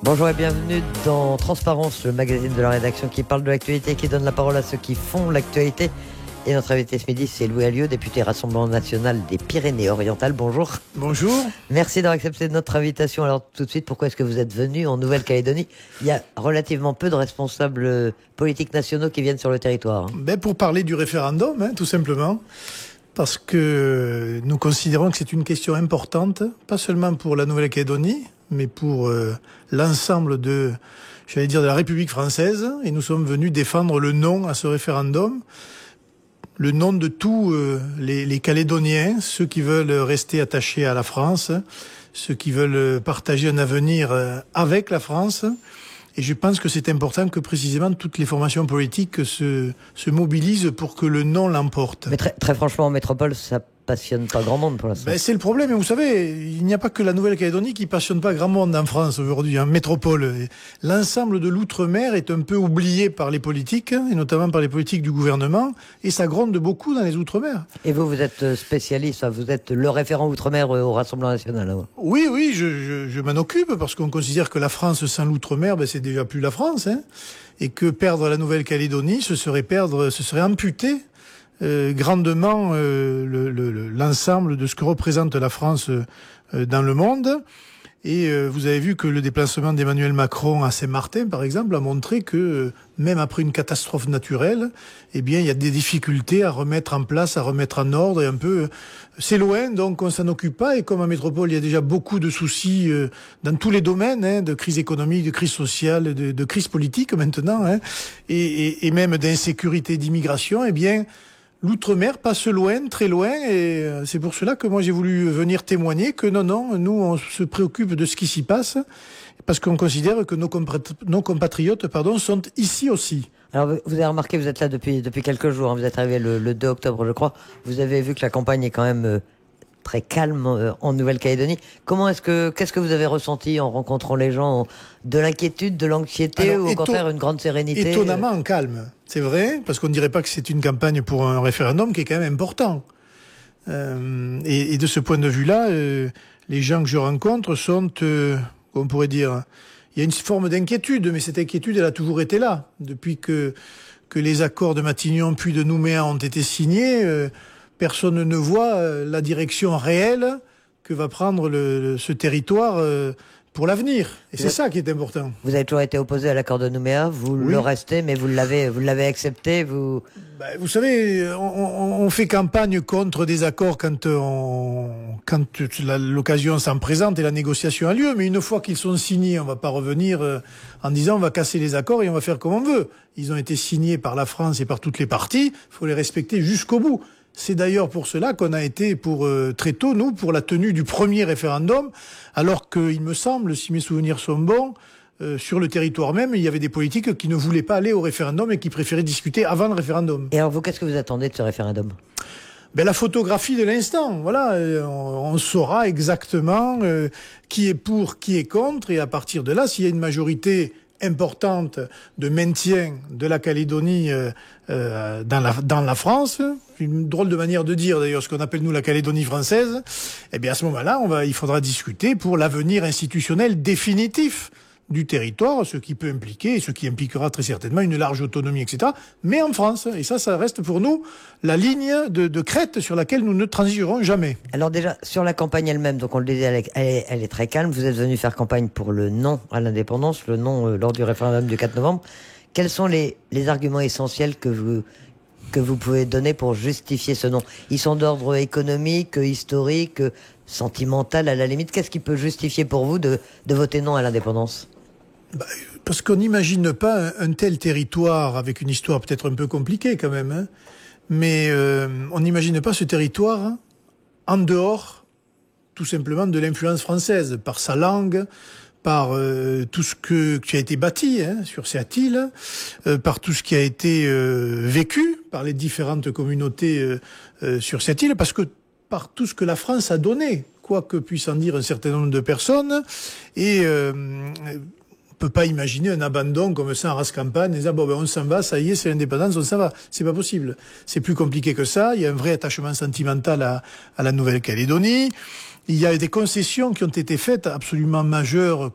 Bonjour et bienvenue dans Transparence, le magazine de la rédaction qui parle de l'actualité et qui donne la parole à ceux qui font l'actualité. Et notre invité ce midi, c'est Louis Alliot, député Rassemblement National des Pyrénées-Orientales. Bonjour. Bonjour. Merci d'avoir accepté notre invitation. Alors tout de suite, pourquoi est-ce que vous êtes venu en Nouvelle-Calédonie? Il y a relativement peu de responsables politiques nationaux qui viennent sur le territoire. Pour parler du référendum, tout simplement. Parce que nous considérons que c'est une question importante, pas seulement pour la Nouvelle-Calédonie, mais pour l'ensemble de la République française. Et nous sommes venus défendre le non à ce référendum. Le nom de tous les Calédoniens, ceux qui veulent rester attachés à la France, ceux qui veulent partager un avenir avec la France. Et je pense que c'est important que précisément toutes les formations politiques se mobilisent pour que le non l'emporte. Mais très franchement, en métropole, ça passionne pas grand monde pour l'instant. C'est le problème. Vous savez, il n'y a pas que la Nouvelle-Calédonie qui passionne pas grand monde en France aujourd'hui, en métropole. L'ensemble de l'outre-mer est un peu oublié par les politiques, et notamment par les politiques du gouvernement, et ça gronde beaucoup dans les outre-mer. Et vous êtes spécialiste, vous êtes le référent outre-mer au Rassemblement National. Hein. Oui, je m'en occupe, parce qu'on considère que la France sans l'outre-mer, c'est déjà plus la France, et que perdre la Nouvelle-Calédonie, ce serait amputer grandement l'ensemble de ce que représente la France dans le monde. Et vous avez vu que le déplacement d'Emmanuel Macron à Saint-Martin, par exemple, a montré que même après une catastrophe naturelle, il y a des difficultés à remettre en place, à remettre en ordre, et un peu c'est loin, donc on s'en occupe pas. Et comme en métropole, il y a déjà beaucoup de soucis dans tous les domaines, de crise économique, de crise sociale, de crise politique maintenant, et même d'insécurité, d'immigration, l'outre-mer passe loin, très loin, et c'est pour cela que moi j'ai voulu venir témoigner que non, nous on se préoccupe de ce qui s'y passe, parce qu'on considère que nos compatriotes sont ici aussi. Alors vous avez remarqué, vous êtes là depuis quelques jours, vous êtes arrivé le 2 octobre je crois, vous avez vu que la campagne est quand même très calme en Nouvelle-Calédonie. Qu'est-ce que vous avez ressenti en rencontrant les gens? De l'inquiétude, de l'anxiété, ou au contraire une grande sérénité? Étonnamment calme, c'est vrai, parce qu'on ne dirait pas que c'est une campagne pour un référendum qui est quand même important. Et de ce point de vue-là, les gens que je rencontre sont, on pourrait dire, il y a une forme d'inquiétude, mais cette inquiétude, elle a toujours été là. Depuis que les accords de Matignon puis de Nouméa ont été signés, personne ne voit la direction réelle que va prendre ce territoire pour l'avenir. Et c'est ça qui est important. Vous avez toujours été opposé à l'accord de Nouméa, vous le restez, mais vous l'avez accepté, vous... Vous savez, on fait campagne contre des accords quand l'occasion s'en présente et la négociation a lieu, mais une fois qu'ils sont signés, on va pas revenir en disant on va casser les accords et on va faire comme on veut. Ils ont été signés par la France et par toutes les parties, il faut les respecter jusqu'au bout. C'est d'ailleurs pour cela qu'on a été très tôt, nous, pour la tenue du premier référendum, alors qu'il me semble, si mes souvenirs sont bons, sur le territoire même, il y avait des politiques qui ne voulaient pas aller au référendum et qui préféraient discuter avant le référendum. Et alors vous, qu'est-ce que vous attendez de ce référendum ? La photographie de l'instant, voilà, on saura exactement qui est pour, qui est contre, et à partir de là, s'il y a une majorité importante de maintien de la Calédonie dans la France, une drôle de manière de dire d'ailleurs ce qu'on appelle nous la Calédonie française, à ce moment-là, il faudra discuter pour l'avenir institutionnel définitif du territoire, ce qui peut impliquer, et ce qui impliquera très certainement une large autonomie, etc., mais en France. Et ça reste pour nous la ligne de crête sur laquelle nous ne transigerons jamais. Alors déjà, sur la campagne elle-même, donc on le disait, elle est très calme. Vous êtes venu faire campagne pour le non à l'indépendance, le non lors du référendum du 4 novembre. Quels sont les arguments essentiels que vous pouvez donner pour justifier ce non? Ils sont d'ordre économique, historique, sentimental à la limite. Qu'est-ce qui peut justifier pour vous de voter non à l'indépendance? Parce qu'on n'imagine pas un tel territoire avec une histoire peut-être un peu compliquée quand même, mais on n'imagine pas ce territoire en dehors tout simplement de l'influence française, par sa langue, par tout ce qui a été bâti sur cette île, par tout ce qui a été vécu par les différentes communautés sur cette île, parce que par tout ce que la France a donné, quoi que puissent en dire un certain nombre de personnes, et on peut pas imaginer un abandon comme ça en race campagne, et dire on s'en va, ça y est, c'est l'indépendance, on s'en va. C'est pas possible. C'est plus compliqué que ça. Il y a un vrai attachement sentimental à la Nouvelle-Calédonie. Il y a des concessions qui ont été faites absolument majeures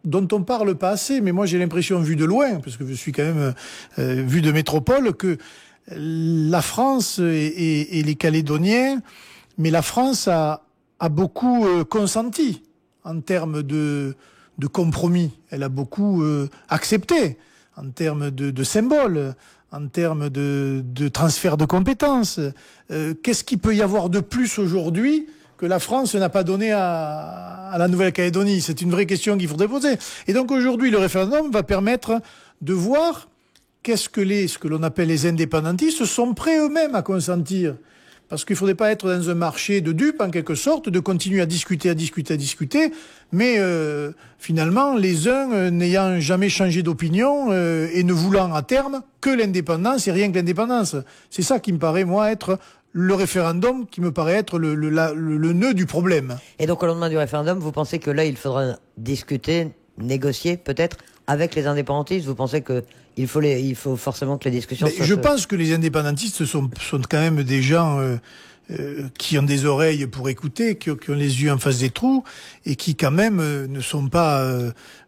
dont on parle pas assez, mais moi j'ai l'impression, vu de loin, parce que je suis quand même vu de métropole, que la France et les Calédoniens, mais la France a beaucoup consenti en termes de compromis. Elle a beaucoup accepté en termes de symboles, en termes de transfert de compétences. Qu'est-ce qu'il peut y avoir de plus aujourd'hui que la France n'a pas donné à la Nouvelle-Calédonie? C'est une vraie question qu'il faudrait poser. Et donc aujourd'hui, le référendum va permettre de voir ce que l'on appelle les indépendantistes sont prêts eux-mêmes à consentir. Parce qu'il ne faudrait pas être dans un marché de dupes, en quelque sorte, de continuer à discuter, mais finalement, les uns n'ayant jamais changé d'opinion et ne voulant à terme que l'indépendance et rien que l'indépendance. C'est ça qui me paraît, moi, être le référendum, qui me paraît être le nœud du problème. Et donc, au lendemain du référendum, vous pensez que là, il faudra discuter, négocier, peut-être, avec les indépendantistes? Vous pensez que il faut forcément que les discussions soient... Je pense que les indépendantistes sont quand même des gens qui ont des oreilles pour écouter, qui ont les yeux en face des trous, et qui quand même ne sont pas,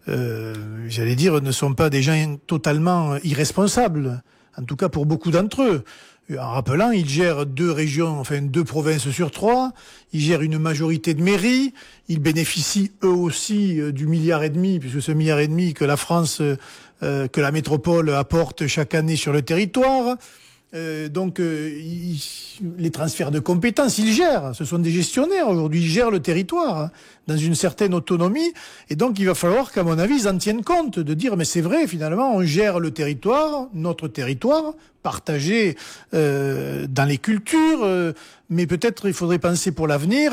ne sont pas des gens totalement irresponsables. En tout cas pour beaucoup d'entre eux. En rappelant, ils gèrent 2 régions, enfin 2 provinces sur 3, ils gèrent une majorité de mairies, ils bénéficient eux aussi du 1,5 milliard, puisque ce 1,5 milliard que la France, que la métropole apporte chaque année sur le territoire. Les transferts de compétences, ils gèrent. Ce sont des gestionnaires aujourd'hui, ils gèrent le territoire dans une certaine autonomie. Et donc, il va falloir qu'à mon avis, ils en tiennent compte, de dire, mais c'est vrai, finalement, on gère le territoire, notre territoire, partagé dans les cultures, mais peut-être il faudrait penser pour l'avenir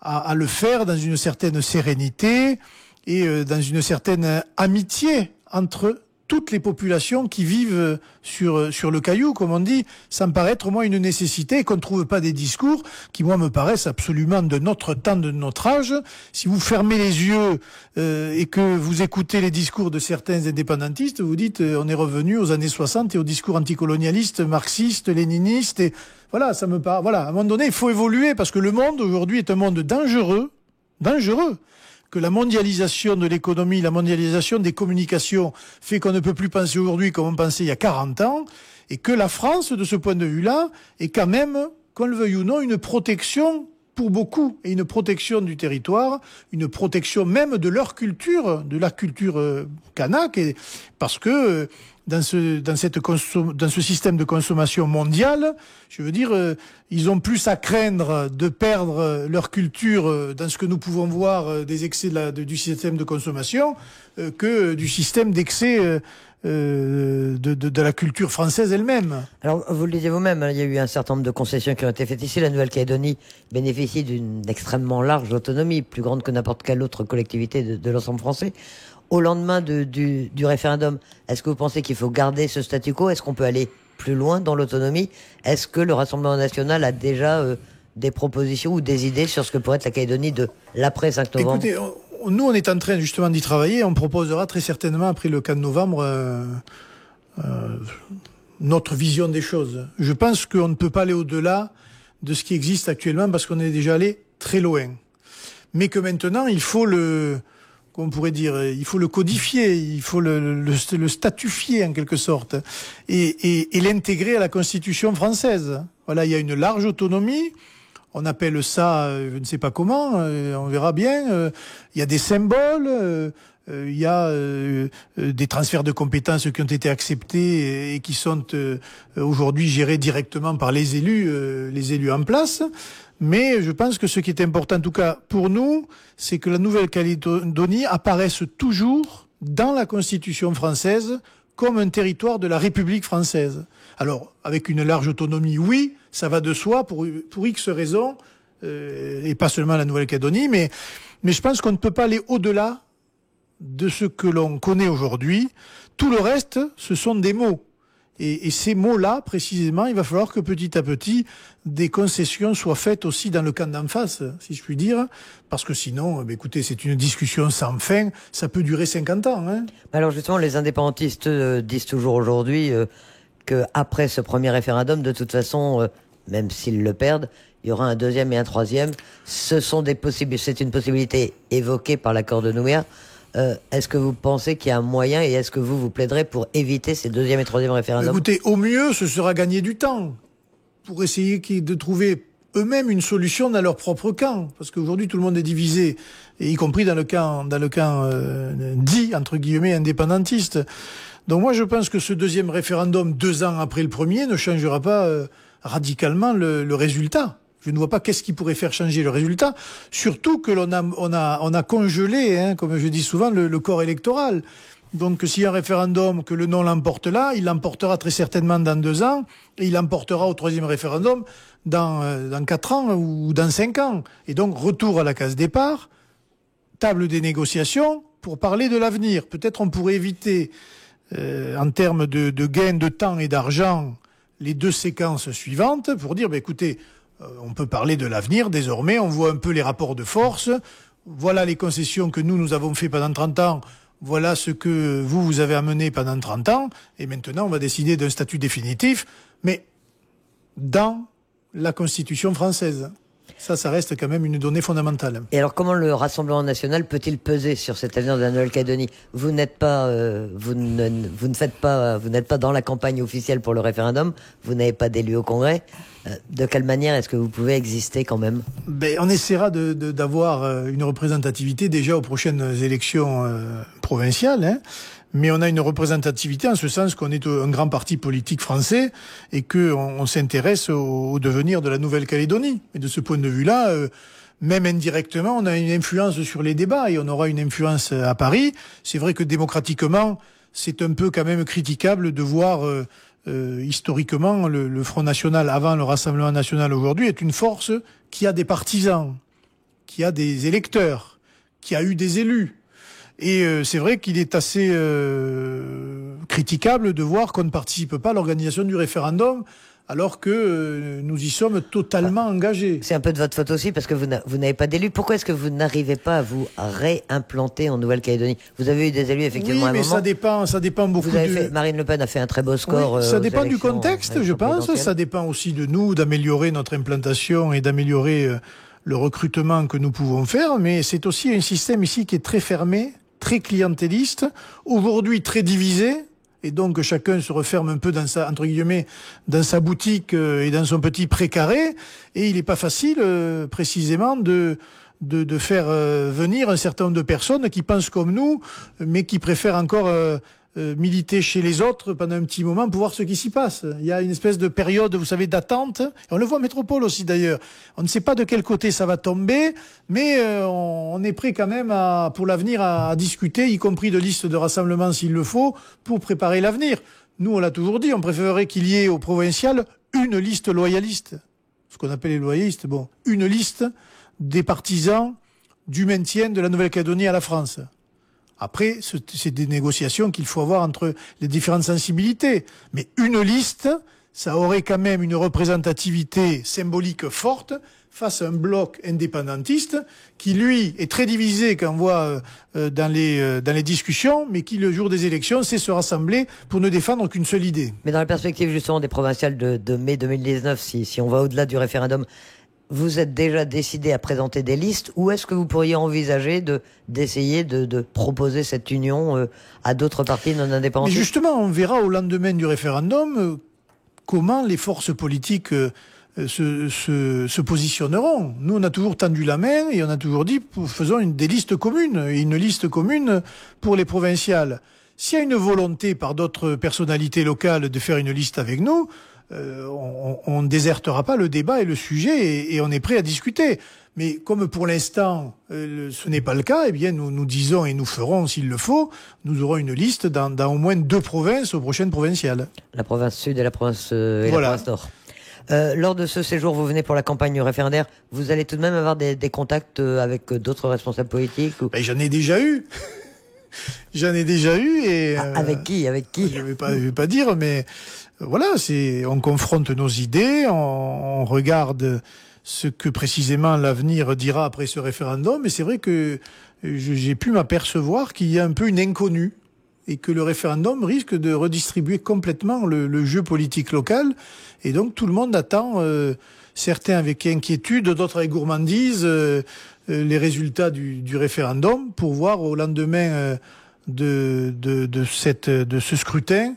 à le faire dans une certaine sérénité et dans une certaine amitié entre toutes les populations qui vivent sur le caillou, comme on dit. Ça me paraît être, moi, une nécessité, et qu'on ne trouve pas des discours qui, moi, me paraissent absolument de notre temps, de notre âge. Si vous fermez les yeux et que vous écoutez les discours de certains indépendantistes, vous dites on est revenu aux années 60 et aux discours anticolonialistes, marxistes, léninistes. Et voilà, ça me paraît... Voilà, à un moment donné, il faut évoluer, parce que le monde, aujourd'hui, est un monde dangereux, que la mondialisation de l'économie, la mondialisation des communications fait qu'on ne peut plus penser aujourd'hui comme on pensait il y a 40 ans, et que la France, de ce point de vue-là, est quand même, qu'on le veuille ou non, une protection pour beaucoup, et une protection du territoire, une protection même de leur culture, de la culture kanak, et parce que dans ce système de consommation mondiale, je veux dire, ils ont plus à craindre de perdre leur culture dans ce que nous pouvons voir des excès du système de consommation que du système d'excès de la culture française elle-même. Alors, vous le disiez vous-même, il y a eu un certain nombre de concessions qui ont été faites ici. La Nouvelle-Calédonie bénéficie d'une extrêmement large autonomie, plus grande que n'importe quelle autre collectivité de l'ensemble français. Au lendemain du référendum, est-ce que vous pensez qu'il faut garder ce statu quo? Est-ce qu'on peut aller plus loin dans l'autonomie? Est-ce que le Rassemblement national a déjà des propositions ou des idées sur ce que pourrait être la Calédonie de l'après 5 novembre? Écoutez, nous, on est en train justement d'y travailler. On proposera très certainement, après le 4 novembre, notre vision des choses. Je pense qu'on ne peut pas aller au-delà de ce qui existe actuellement, parce qu'on est déjà allé très loin. Mais que maintenant, il faut qu'on pourrait dire, il faut le codifier, il faut le statufier en quelque sorte, et l'intégrer à la Constitution française. Voilà, il y a une large autonomie. On appelle ça, je ne sais pas comment, on verra bien. Il y a des symboles, il y a des transferts de compétences qui ont été acceptés et qui sont aujourd'hui gérés directement par les élus en place. Mais je pense que ce qui est important, en tout cas pour nous, c'est que la Nouvelle-Calédonie apparaisse toujours dans la Constitution française comme un territoire de la République française. Alors, avec une large autonomie, oui, ça va de soi pour X raisons, et pas seulement la Nouvelle-Calédonie, mais je pense qu'on ne peut pas aller au-delà de ce que l'on connaît aujourd'hui. Tout le reste, ce sont des mots. Et ces mots-là, précisément, il va falloir que petit à petit, des concessions soient faites aussi dans le camp d'en face, si je puis dire, parce que sinon, écoutez, c'est une discussion sans fin, ça peut durer 50 ans. Hein. Alors justement, les indépendantistes disent toujours aujourd'hui qu'après ce premier référendum, de toute façon, même s'ils le perdent, il y aura un deuxième et un troisième. C'est une possibilité évoquée par l'accord de Nouméa. est-ce que vous pensez qu'il y a un moyen et est-ce que vous plaiderez pour éviter ces deuxième et troisième référendums? Écoutez, au mieux, ce sera gagner du temps pour essayer de trouver eux-mêmes une solution dans leur propre camp. Parce qu'aujourd'hui, tout le monde est divisé, et y compris dans le camp dit, entre guillemets, indépendantiste. Donc moi, je pense que ce deuxième référendum, 2 ans après le premier, ne changera pas radicalement le résultat. Je ne vois pas qu'est-ce qui pourrait faire changer le résultat. Surtout que on a congelé, hein, comme je dis souvent, le corps électoral. Donc s'il y a un référendum, que le non l'emporte là, il l'emportera très certainement dans 2 ans, et il l'emportera au troisième référendum dans 4 ans ou dans 5 ans. Et donc retour à la case départ, table des négociations pour parler de l'avenir. Peut-être on pourrait éviter, en termes de gain de temps et d'argent, les 2 séquences suivantes pour dire, écoutez, on peut parler de l'avenir désormais, on voit un peu les rapports de force, voilà les concessions que nous avons fait pendant 30 ans, voilà ce que vous avez amené pendant 30 ans, et maintenant on va décider d'un statut définitif, mais dans la Constitution française. Ça reste quand même une donnée fondamentale. Et alors, comment le Rassemblement national peut-il peser sur cet avenir de la Nouvelle-Calédonie? Vous n'êtes pas, vous n'êtes pas dans la campagne officielle pour le référendum. Vous n'avez pas d'élu au Congrès. De quelle manière est-ce que vous pouvez exister quand même? On essaiera d'avoir une représentativité déjà aux prochaines élections provinciales, hein. Mais on a une représentativité en ce sens qu'on est un grand parti politique français et qu'on s'intéresse au devenir de la Nouvelle-Calédonie. Et de ce point de vue-là, même indirectement, on a une influence sur les débats et on aura une influence à Paris. C'est vrai que démocratiquement, c'est un peu quand même critiquable de voir historiquement le Front National avant le Rassemblement National aujourd'hui est une force qui a des partisans, qui a des électeurs, qui a eu des élus. Et c'est vrai qu'il est assez critiquable de voir qu'on ne participe pas à l'organisation du référendum alors que nous y sommes totalement engagés. C'est un peu de votre faute aussi parce que vous n'avez pas d'élus. Pourquoi est-ce que vous n'arrivez pas à vous réimplanter en Nouvelle-Calédonie? Vous avez eu des élus effectivement à un moment. Oui, mais ça dépend beaucoup. Marine Le Pen a fait un très beau score. Oui, ça dépend du contexte, je pense. Ça dépend aussi de nous, d'améliorer notre implantation et d'améliorer le recrutement que nous pouvons faire. Mais c'est aussi un système ici qui est très fermé, très clientéliste, aujourd'hui très divisé, et donc chacun se referme un peu dans sa, entre guillemets, dans sa boutique et dans son petit précaré, et il n'est pas facile précisément de faire venir un certain nombre de personnes qui pensent comme nous, mais qui préfèrent encore militer chez les autres pendant un petit moment pour voir ce qui s'y passe. Il y a une espèce de période, vous savez, d'attente. On le voit en métropole aussi d'ailleurs. On ne sait pas de quel côté ça va tomber, mais on est prêt quand même pour l'avenir à discuter, y compris de listes de rassemblement s'il le faut, pour préparer l'avenir. Nous, on l'a toujours dit, on préférerait qu'il y ait au provincial une liste loyaliste. Ce qu'on appelle les loyalistes, une liste des partisans du maintien de la Nouvelle-Calédonie à la France. Après, c'est des négociations qu'il faut avoir entre les différentes sensibilités. Mais une liste, ça aurait quand même une représentativité symbolique forte face à un bloc indépendantiste qui, lui, est très divisé quand on voit dans les discussions, mais qui, le jour des élections, sait se rassembler pour ne défendre qu'une seule idée. Mais dans la perspective, justement, des provinciales de mai 2019, si on va au-delà du référendum, vous êtes déjà décidé à présenter des listes ou est-ce que vous pourriez envisager d'essayer de proposer cette union à d'autres partis non indépendants? Mais justement, on verra au lendemain du référendum comment les forces politiques se positionneront. Nous, on a toujours tendu la main et on a toujours dit faisons des listes communes et une liste commune pour les provinciales. S'il y a une volonté par d'autres personnalités locales de faire une liste avec nous, on ne désertera pas le débat et le sujet et on est prêt à discuter. Mais comme pour l'instant, ce n'est pas le cas, eh bien nous disons et nous ferons s'il le faut, nous aurons une liste dans au moins 2 provinces aux prochaines provinciales. La province sud et la province la province nord. Lors de ce séjour, vous venez pour la campagne référendaire, vous allez tout de même avoir des contacts avec d'autres responsables politiques ou... J'en ai déjà eu. J'en ai déjà eu et... Avec qui? Je vais pas dire, mais voilà, on confronte nos idées, on regarde ce que précisément l'avenir dira après ce référendum, et c'est vrai que j'ai pu m'apercevoir qu'il y a un peu une inconnue et que le référendum risque de redistribuer complètement le jeu politique local, et donc tout le monde attend... certains avec inquiétude, d'autres avec gourmandise, les résultats du référendum pour voir au lendemain de ce scrutin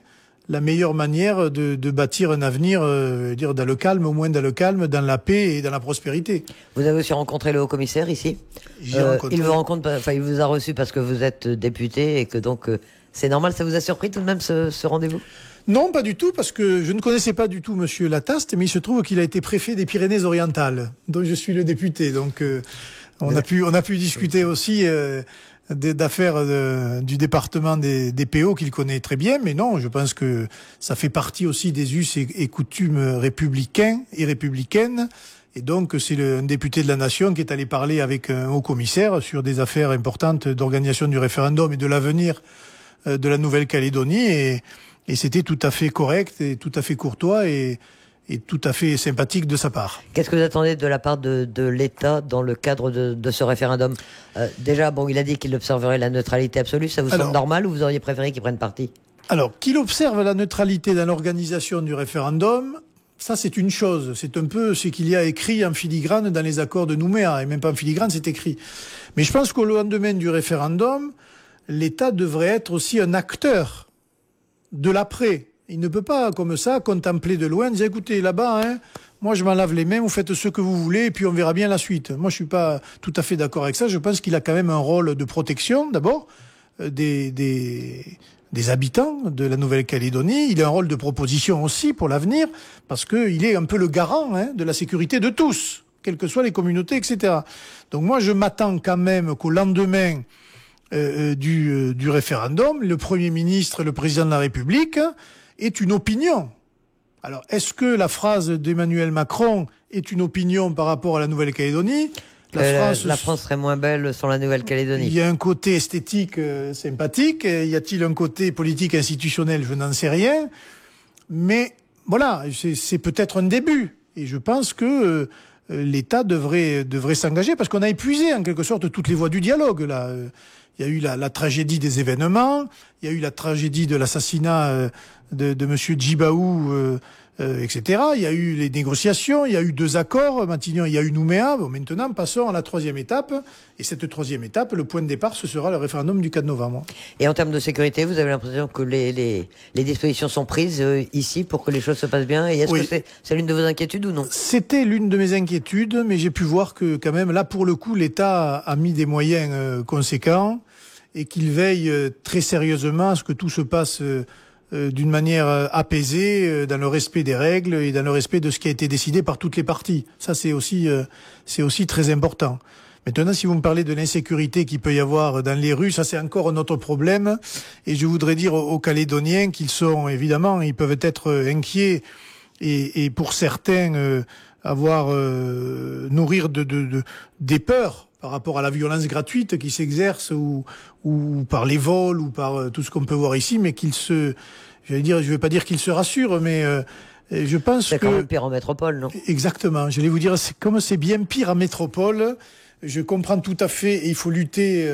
la meilleure manière de bâtir un avenir, dans le calme, au moins dans le calme, dans la paix et dans la prospérité. Vous avez aussi rencontré le haut-commissaire ici. Il vous a reçu parce que vous êtes député et que donc c'est normal. Ça vous a surpris tout de même ce rendez-vous? Non, pas du tout, parce que je ne connaissais pas du tout Monsieur Lataste, mais il se trouve qu'il a été préfet des Pyrénées-Orientales, dont je suis le député. Donc on a pu discuter aussi d'affaires du département des PO qu'il connaît très bien, mais non, je pense que ça fait partie aussi des us et coutumes républicains et républicaines. Et donc, c'est un député de la Nation qui est allé parler avec un haut-commissaire sur des affaires importantes d'organisation du référendum et de l'avenir de la Nouvelle-Calédonie. Et c'était tout à fait correct et tout à fait courtois et tout à fait sympathique de sa part. Qu'est-ce que vous attendez de la part de l'État dans le cadre de ce référendum? Déjà, il a dit qu'il observerait la neutralité absolue. Ça vous semble normal ou vous auriez préféré qu'il prenne parti? Alors, qu'il observe la neutralité dans l'organisation du référendum, ça c'est une chose. C'est un peu ce qu'il y a écrit en filigrane dans les accords de Nouméa. Et même pas en filigrane, c'est écrit. Mais je pense qu'au lendemain du référendum, l'État devrait être aussi un acteur de l'après. Il ne peut pas, comme ça, contempler de loin, dire, écoutez, là-bas, moi je m'en lave les mains, vous faites ce que vous voulez, et puis on verra bien la suite. Moi je suis pas tout à fait d'accord avec ça. Je pense qu'il a quand même un rôle de protection, d'abord, des habitants de la Nouvelle-Calédonie. Il a un rôle de proposition aussi pour l'avenir, parce qu'il est un peu le garant de la sécurité de tous, quelles que soient les communautés, etc. Donc moi je m'attends quand même qu'au lendemain du référendum, le Premier ministre et le Président de la République aient une opinion. Alors, est-ce que la phrase d'Emmanuel Macron est une opinion par rapport à la Nouvelle-Calédonie? La France serait moins belle sans la Nouvelle-Calédonie. Il y a un côté esthétique sympathique. Y a-t-il un côté politique institutionnel? Je n'en sais rien. Mais voilà, c'est peut-être un début. Et je pense que l'État devrait s'engager, parce qu'on a épuisé en quelque sorte toutes les voies du dialogue là. Il y a eu la tragédie des événements, il y a eu la tragédie de l'assassinat de Monsieur Djibaou, etc. Il y a eu les négociations, il y a eu 2 accords, Matignon, il y a eu Nouméa. Bon, maintenant, passons à la 3e étape. Et cette 3e étape, le point de départ, ce sera le référendum du 4 novembre. Et en termes de sécurité, vous avez l'impression que les dispositions sont prises ici pour que les choses se passent bien? Et est-ce que c'est l'une de vos inquiétudes ou non? C'était l'une de mes inquiétudes, mais j'ai pu voir que quand même, là, pour le coup, l'État a mis des moyens conséquents et qu'il veille très sérieusement à ce que tout se passe d'une manière apaisée, dans le respect des règles et dans le respect de ce qui a été décidé par toutes les parties. Ça, c'est aussi très important. Maintenant, si vous me parlez de l'insécurité qu'il peut y avoir dans les rues, ça c'est encore un autre problème. Et je voudrais dire aux Calédoniens qu'ils sont, évidemment, ils peuvent être inquiets et pour certains nourrir des peurs par rapport à la violence gratuite qui s'exerce ou par les vols ou par tout ce qu'on peut voir ici, mais je vais pas dire qu'ils se rassurent, mais je pense que... C'est quand même pire en métropole, non? Exactement. J'allais vous dire, comme c'est bien pire en métropole, je comprends tout à fait, et il faut lutter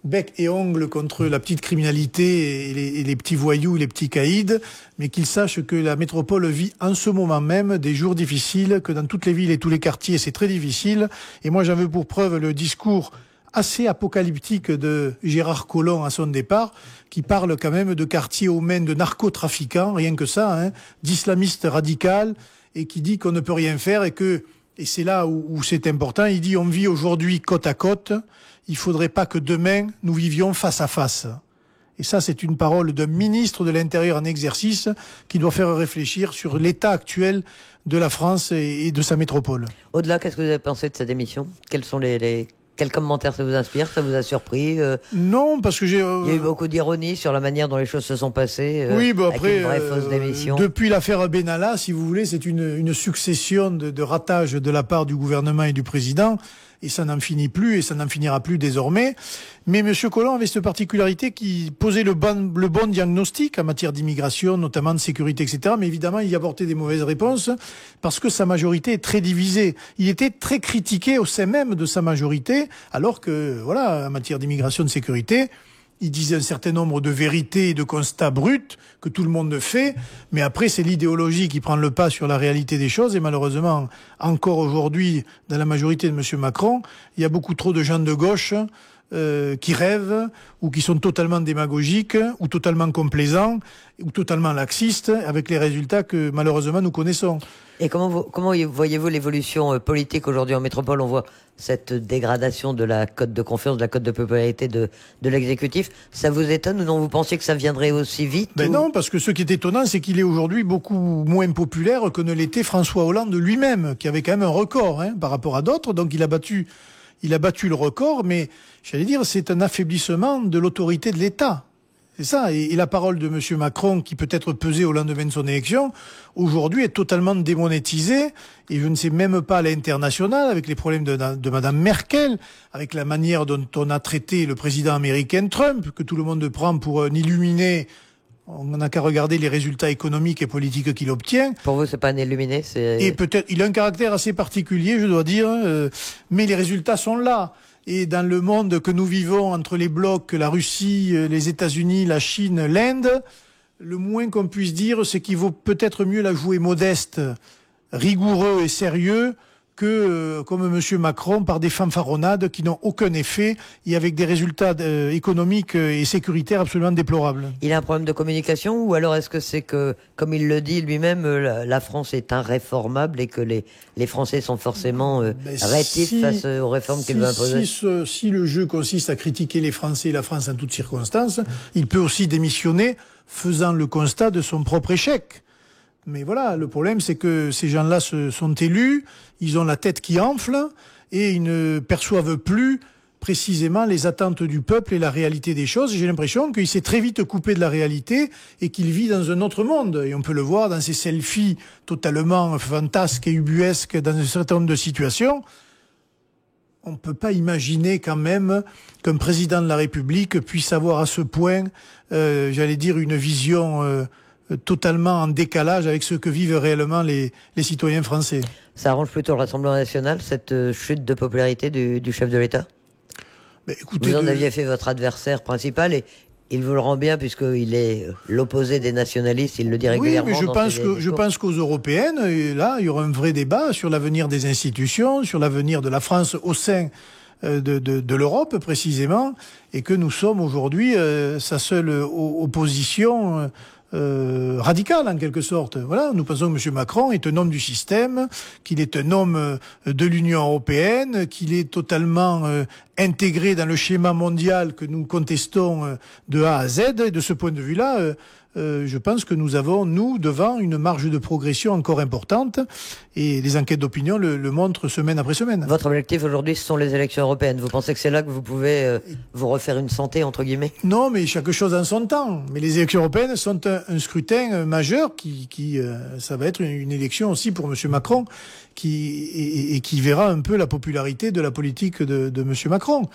bec et ongle contre la petite criminalité et les petits voyous, les petits caïds, mais qu'ils sachent que la métropole vit en ce moment même des jours difficiles, que dans toutes les villes et tous les quartiers, c'est très difficile. Et moi, j'en veux pour preuve le discours assez apocalyptique de Gérard Collomb à son départ, qui parle quand même de quartiers aux mains de narcotrafiquants, rien que ça, d'islamistes radicales, et qui dit qu'on ne peut rien faire et c'est là où c'est important, il dit on vit aujourd'hui côte à côte, il faudrait pas que demain nous vivions face à face. Et ça, c'est une parole d'un ministre de l'Intérieur en exercice qui doit faire réfléchir sur l'état actuel de la France et de sa métropole. Au-delà, qu'est-ce que vous avez pensé de cette émission? Quels sont quels commentaires ça vous inspire? Ça vous a surpris? Non, parce que il y a eu beaucoup d'ironie sur la manière dont les choses se sont passées. Oui, après, avec une vraie fausse démission. Depuis l'affaire Benalla, si vous voulez, c'est une succession de ratages de la part du gouvernement et du président. Et ça n'en finit plus, et ça n'en finira plus désormais. Mais M. Collomb avait cette particularité qui posait le bon diagnostic en matière d'immigration, notamment de sécurité, etc. Mais évidemment, il y apportait des mauvaises réponses parce que sa majorité est très divisée. Il était très critiqué au sein même de sa majorité, alors que, voilà, en matière d'immigration, de sécurité, ils disent un certain nombre de vérités et de constats bruts que tout le monde fait, mais après c'est l'idéologie qui prend le pas sur la réalité des choses, et malheureusement, encore aujourd'hui, dans la majorité de M. Macron, il y a beaucoup trop de gens de gauche qui rêvent, ou qui sont totalement démagogiques, ou totalement complaisants, ou totalement laxistes, avec les résultats que malheureusement nous connaissons. Et comment voyez-vous l'évolution politique aujourd'hui en métropole? On voit cette dégradation de la cote de confiance, de la cote de popularité de l'exécutif. Ça vous étonne ou non? Vous pensiez que ça viendrait aussi vite? Non, parce que ce qui est étonnant, c'est qu'il est aujourd'hui beaucoup moins populaire que ne l'était François Hollande lui-même, qui avait quand même un record par rapport à d'autres. Donc il a battu le record, mais j'allais dire, c'est un affaiblissement de l'autorité de l'État. C'est ça. Et la parole de M. Macron, qui peut-être pesait au lendemain de son élection, aujourd'hui est totalement démonétisée. Et je ne sais même pas à l'international, avec les problèmes de Mme Merkel, avec la manière dont on a traité le président américain Trump, que tout le monde prend pour un illuminé. On n'a qu'à regarder les résultats économiques et politiques qu'il obtient. Pour vous, c'est pas un illuminé, Et peut-être, il a un caractère assez particulier, je dois dire, mais les résultats sont là. Et dans le monde que nous vivons entre les blocs, la Russie, les États-Unis, la Chine, l'Inde, le moins qu'on puisse dire, c'est qu'il vaut peut-être mieux la jouer modeste, rigoureux et sérieux, que comme M. Macron, par des fanfaronnades qui n'ont aucun effet et avec des résultats économiques et sécuritaires absolument déplorables. Il a un problème de communication, ou alors est-ce que c'est que, comme il le dit lui-même, la France est irréformable et que les Français sont forcément rétifs face aux réformes qu'il veut imposer? Si le jeu consiste à critiquer les Français et la France en toutes circonstances, il peut aussi démissionner faisant le constat de son propre échec. Mais voilà, le problème, c'est que ces gens-là sont élus, ils ont la tête qui enfle et ils ne perçoivent plus précisément les attentes du peuple et la réalité des choses. J'ai l'impression qu'il s'est très vite coupé de la réalité et qu'il vit dans un autre monde. Et on peut le voir dans ses selfies totalement fantasques et ubuesques dans un certain nombre de situations. On ne peut pas imaginer quand même qu'un président de la République puisse avoir à ce point, j'allais dire, une vision totalement en décalage avec ce que vivent réellement les citoyens français. Ça arrange plutôt le Rassemblement national, cette chute de popularité du chef de l'État? Écoutez, vous en aviez fait votre adversaire principal et il vous le rend bien puisqu'il est l'opposé des nationalistes, il le dit régulièrement. Oui, mais je pense qu'aux européennes, et là, il y aura un vrai débat sur l'avenir des institutions, sur l'avenir de la France au sein de l'Europe précisément, et que nous sommes aujourd'hui sa seule opposition radical en quelque sorte. Voilà, nous pensons que M. Macron est un homme du système, qu'il est un homme de l'Union européenne, qu'il est totalement intégré dans le schéma mondial que nous contestons de A à Z. Et de ce point de vue-là, je pense que nous avons, nous, devant une marge de progression encore importante, et les enquêtes d'opinion le montrent semaine après semaine. Votre objectif aujourd'hui, ce sont les élections européennes. Vous pensez que c'est là que vous pouvez vous refaire une santé, entre guillemets? Non, mais chaque chose en son temps. Mais les élections européennes sont un scrutin majeur ça va être une élection aussi pour M. Macron, qui verra un peu la popularité de la politique de M. Macron.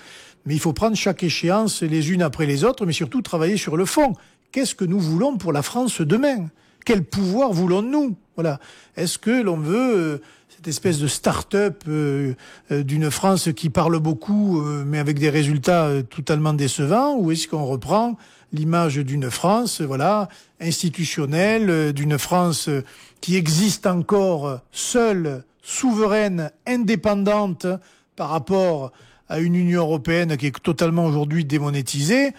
Mais il faut prendre chaque échéance les unes après les autres, mais surtout travailler sur le fond. Qu'est-ce que nous voulons pour la France demain? Quel pouvoir voulons-nous? Voilà. Est-ce que l'on veut cette espèce de start-up d'une France qui parle beaucoup, mais avec des résultats totalement décevants? Ou est-ce qu'on reprend l'image d'une France, voilà, institutionnelle, d'une France qui existe encore seule, souveraine, indépendante par rapport à une Union européenne qui est totalement aujourd'hui démonétisée?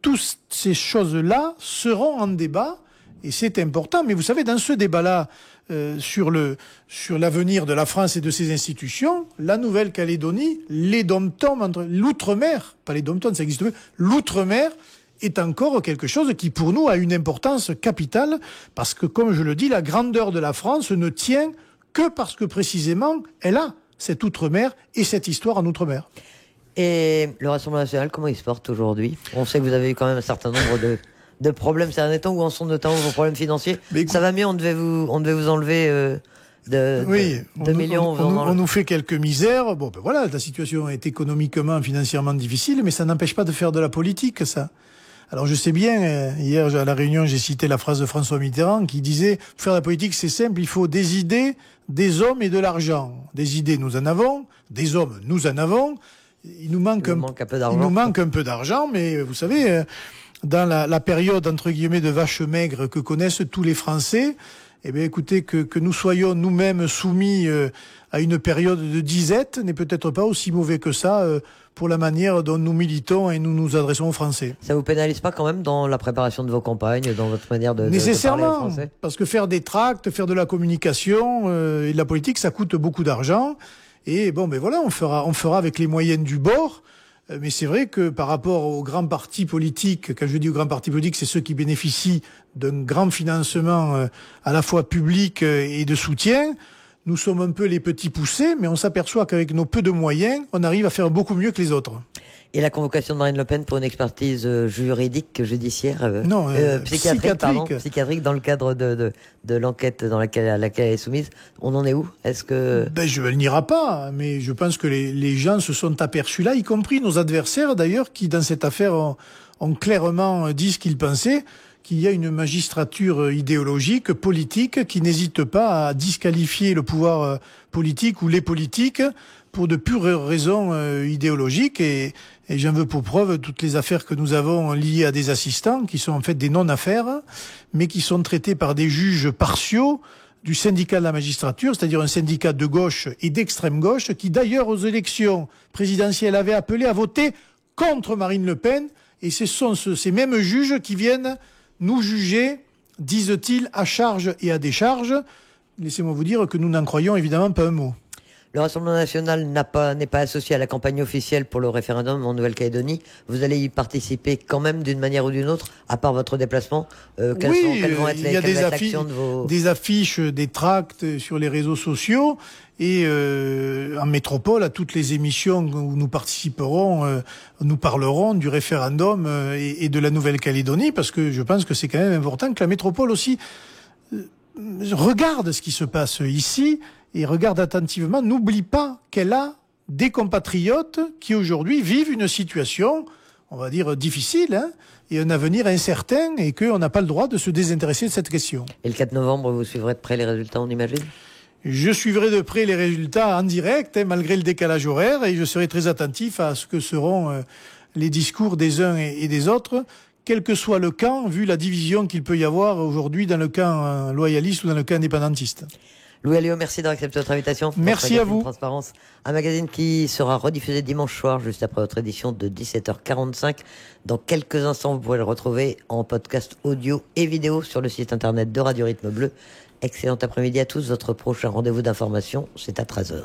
Toutes ces choses-là seront en débat et c'est important. Mais vous savez, dans ce débat-là, sur l'avenir de la France et de ses institutions, la Nouvelle-Calédonie, les dom-toms, l'outre-mer, pas les dom-toms, ça existe plus, l'outre-mer est encore quelque chose qui, pour nous, a une importance capitale parce que, comme je le dis, la grandeur de la France ne tient que parce que, précisément, elle a cette outre-mer et cette histoire en outre-mer. Et le Rassemblement national, comment il se porte aujourd'hui? On sait que vous avez eu quand même un certain nombre de problèmes ces derniers temps. Où en sont notamment vos problèmes financiers? Ça va mieux, on devait vous enlever 2 millions. On nous fait quelques misères. Bon, ben voilà, la situation est économiquement, financièrement difficile, mais ça n'empêche pas de faire de la politique, ça. Alors je sais bien, hier à la réunion, j'ai cité la phrase de François Mitterrand qui disait « Faire de la politique, c'est simple, il faut des idées, des hommes et de l'argent. Des idées, nous en avons, des hommes, nous en avons. » il nous manque un peu d'argent. Il nous manque un peu d'argent, mais vous savez, dans la période entre guillemets de vache maigre que connaissent tous les Français, eh bien, écoutez, que nous soyons nous-mêmes soumis à une période de disette n'est peut-être pas aussi mauvais que ça pour la manière dont nous militons et nous nous adressons aux Français. Ça vous pénalise pas quand même dans la préparation de vos campagnes, dans votre manière de nécessairement, parler aux Français ? Parce que faire des tracts, faire de la communication et de la politique, ça coûte beaucoup d'argent. Et bon, ben voilà, on fera avec les moyens du bord. Mais c'est vrai que par rapport aux grands partis politiques, quand je dis aux grands partis politiques, c'est ceux qui bénéficient d'un grand financement à la fois public et de soutien. Nous sommes un peu les petits poussés, mais on s'aperçoit qu'avec nos peu de moyens, on arrive à faire beaucoup mieux que les autres. Et la convocation de Marine Le Pen pour une expertise juridique, judiciaire, psychiatrique dans le cadre de l'enquête à laquelle elle est soumise, on en est où ? Est-ce que... Je ne le nierai pas, mais je pense que les gens se sont aperçus là, y compris nos adversaires d'ailleurs, qui dans cette affaire ont clairement dit ce qu'ils pensaient, qu'il y a une magistrature idéologique, politique, qui n'hésite pas à disqualifier le pouvoir politique ou les politiques pour de pures raisons idéologiques. Et j'en veux pour preuve toutes les affaires que nous avons liées à des assistants, qui sont en fait des non-affaires, mais qui sont traités par des juges partiaux du syndicat de la magistrature, c'est-à-dire un syndicat de gauche et d'extrême gauche, qui d'ailleurs aux élections présidentielles avait appelé à voter contre Marine Le Pen. Et ce sont ces mêmes juges qui viennent nous juger, disent-ils, à charge et à décharge. Laissez-moi vous dire que nous n'en croyons évidemment pas un mot. Le Rassemblement national n'est pas associé à la campagne officielle pour le référendum en Nouvelle-Calédonie. Vous allez y participer quand même d'une manière ou d'une autre, à part votre déplacement. Quelles vont être des affiches, des tracts sur les réseaux sociaux. Et en métropole, à toutes les émissions où nous participerons, nous parlerons du référendum et de la Nouvelle-Calédonie, parce que je pense que c'est quand même important que la métropole aussi regarde ce qui se passe ici et regarde attentivement, n'oublie pas qu'elle a des compatriotes qui aujourd'hui vivent une situation, on va dire, difficile, et un avenir incertain, et qu'on n'a pas le droit de se désintéresser de cette question. Et le 4 novembre, vous suivrez de près les résultats, on imagine ? Je suivrai de près les résultats en direct, malgré le décalage horaire, et je serai très attentif à ce que seront les discours des uns et des autres, quel que soit le camp, vu la division qu'il peut y avoir aujourd'hui dans le camp loyaliste ou dans le camp indépendantiste. Louis Alliot, merci d'avoir accepté notre invitation. Merci à vous. Transparence, un magazine qui sera rediffusé dimanche soir, juste après votre édition de 17h45. Dans quelques instants, vous pourrez le retrouver en podcast audio et vidéo sur le site internet de Radio Rythme Bleu. Excellent après-midi à tous. Votre prochain rendez-vous d'information, c'est à 13h.